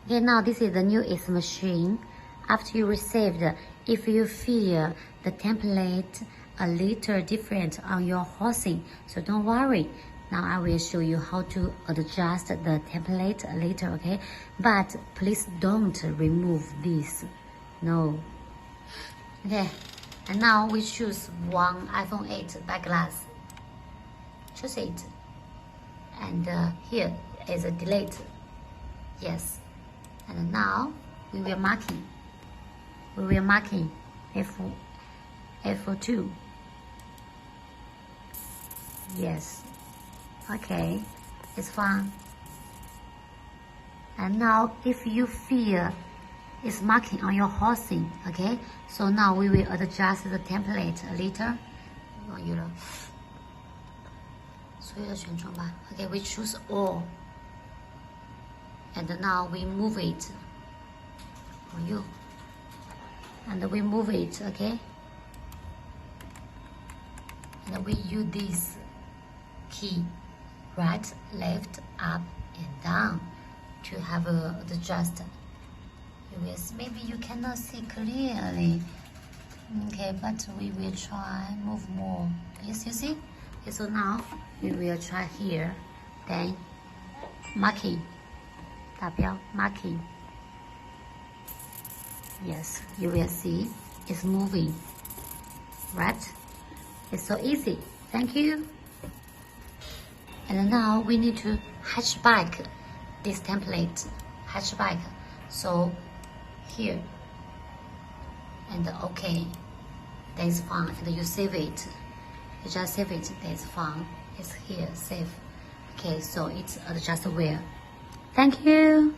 Okay, now this is the newest machine. After you received, if you feel the template a little different on your housing, so don't worry. Now I will show you how to adjust the template later, okay? But please don't remove this. No. Okay, and now we choose one iPhone 8 back glass. Choose it. And here is a delete. Yes. And now we will marking. We will marking F2. Yes. Okay. It's fine. And now if you feel it's marking on your housing, okay? So now we will adjust the template a little. Okay, we choose all. And now we move it for you. And we move it, okay? And we use this key, right, left, up, and down to have adjust. Maybe you cannot see clearly. Okay, but we will try move more. Yes, you see? Okay, so now we will try here. Then marking. 打标 marking. Yes, you will see it's moving. Right? It's so easy. Thank you. And now we need to hatch back this template. Hatch back. So here. And okay. That is fine. And you save it. You just save it. That's fine. It's here. Save. Okay, so it's adjust where. Thank you.